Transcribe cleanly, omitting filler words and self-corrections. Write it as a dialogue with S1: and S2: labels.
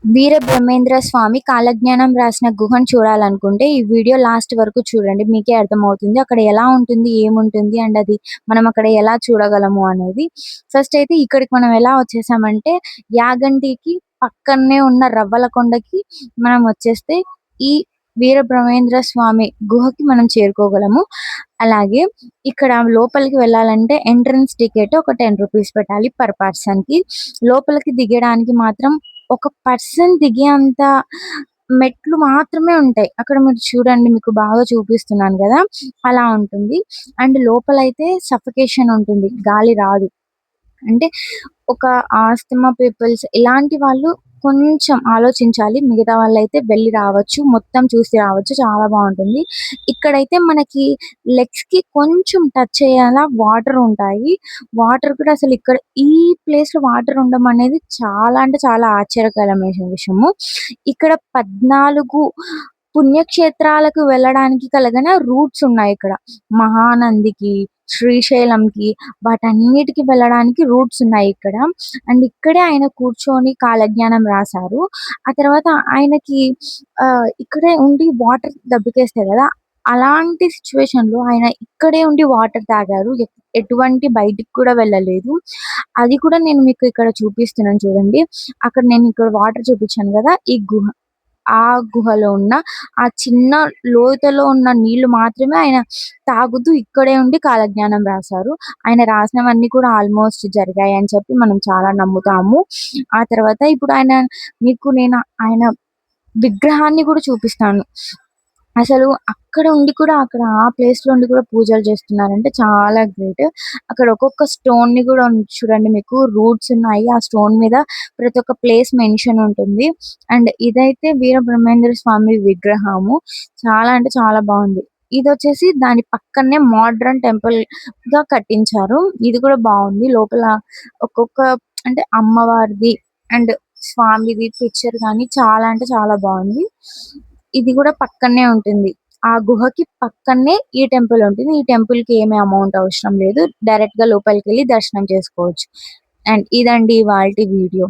S1: వీరబ్రహ్మేంద్ర స్వామి కాలజ్ఞానం రాసిన గుహను చూడాలనుకుంటే ఈ వీడియో లాస్ట్ వరకు చూడండి. మీకే అర్థమవుతుంది. అక్కడ ఎలా ఉంటుంది? ఏముంటుంది? అండ్ అది మనం అక్కడ ఎలా చూడగలము అనేది. ఫస్ట్ అయితే ఇక్కడికి మనం ఎలా వచ్చేసామంటే యాగంటికి పక్కనే ఉన్న రవ్వలకొండకి మనం వచ్చేస్తే ఈ వీరబ్రహ్మేంద్ర స్వామి గుహకి మనం చేరుకోగలము. అలాగే ఇక్కడ లోపలికి వెళ్ళాలంటే ఎంట్రన్స్ టికెట్ ఒక 10 రూపీస్ పెట్టాలి పర్ పర్సన్‌కి. లోపలికి దిగడానికి మాత్రం ఒక పర్సన్ దిగేంత మెట్లు మాత్రమే ఉంటాయి. అక్కడ మీరు చూడండి, మీకు బాగా చూపిస్తున్నాను గదా! అలా ఉంటుంది. అండ్ లోపలైతే సఫకేషన్ ఉంటుంది. గాలి రాదు. అంటే ఒక ఆస్తమా పీపుల్స్ ఇలాంటి వాళ్ళు కొంచెం ఆలోచించాలి. మిగతా వాళ్ళైతే వెళ్లి రావచ్చు. మొత్తం చూసి రావచ్చు. చాలా బావుంటుంది. ఇక్కడైతే మనకి లెగ్స్‌కి కొంచెం టచ్ అయ్యేలా వాటర్ ఉంటాయి. వాటర్ కూడా అసలు ఇక్కడ ఈ ప్లేస్‌లో వాటర్ ఉండడం అనేది చాలా అంటే చాలా ఆశ్చర్యకరమైన విషయము. ఇక్కడ 14 పుణ్యక్షేత్రాలకు వెళ్ళడానికి కలిగిన రూట్స్ ఉన్నాయిక్కడ. మహానందికి, శ్రీశైలంకి వాటన్నిటికి వెళ్ళడానికి రూట్స్ ఉన్నాయిక్కడ. అండ్ ఇక్కడే ఆయన కూర్చొని కాలజ్ఞానం రాసారు. ఆ తర్వాత ఆయనకి ఇక్కడే ఉండి వాటర్ దెబ్బకేస్తాయి గదా! అలాంటి సిట్యుయేషన్‌లో ఆయన ఇక్కడే ఉండి వాటర్ తాగారు. ఎటువంటి బయటికి కూడా వెళ్ళలేదు. అది కూడా నేను మీకు ఇక్కడ చూపిస్తున్నాను చూడండి. అక్కడ నేను ఇక్కడ వాటర్ చూపించాను గదా! ఆ గుహలో ఉన్న ఆ చిన్న లోతులో ఉన్న నీళ్లు మాత్రమే ఆయన తాగుతూ ఇక్కడే ఉండి కాలజ్ఞానం రాసారు. ఆయన రాసినవన్నీ కూడా ఆల్‌మోస్ట్ జరిగాయని చెప్పి మనం చాలా నమ్ముతాము. ఆ తర్వాత ఇప్పుడు మీకు నేను ఆయన విగ్రహాన్ని కూడా చూపిస్తాను. అసలు అక్కడ ఉండి కూడా అక్కడ ఆ ప్లేస్‌లో ఉండి కూడా పూజలు చేస్తున్నారంటే చాలా గ్రేట్. అక్కడ ఒక్కొక్క స్టోన్‌ని కూడా చూడండి, మీకు రూట్స్ ఉన్నాయి. ఆ స్టోన్ మీద ప్రతి ఒక్క ప్లేస్ మెన్షన్ ఉంటుంది. అండ్ ఇదైతే వీరబ్రహ్మేంద్ర స్వామి విగ్రహము. చాలా అంటే చాలా బావుంది. ఇదొచ్చేసి దాని పక్కనే మోడ్రన్ టెంపుల్‌గా కట్టించారు. ఇది కూడా బావుంది. లోపల ఒక్కొక్క అంటే అమ్మవారిది అండ్ స్వామిది పిక్చర్ గాని చాలా అంటే చాలా బావుంది. ఇది కూడా పక్కనే ఉంటుంది. ఆ గుహకి పక్కనే ఈ టెంపుల్ ఉంటుంది. ఈ టెంపుల్‌కి ఏమి అమౌంట్ అవసరం లేదు. డైరెక్ట్‌గా లోపలికెళ్ళి దర్శనం చేసుకోవచ్చు. అండ్ ఇదండి ఇవాల్టి వీడియో.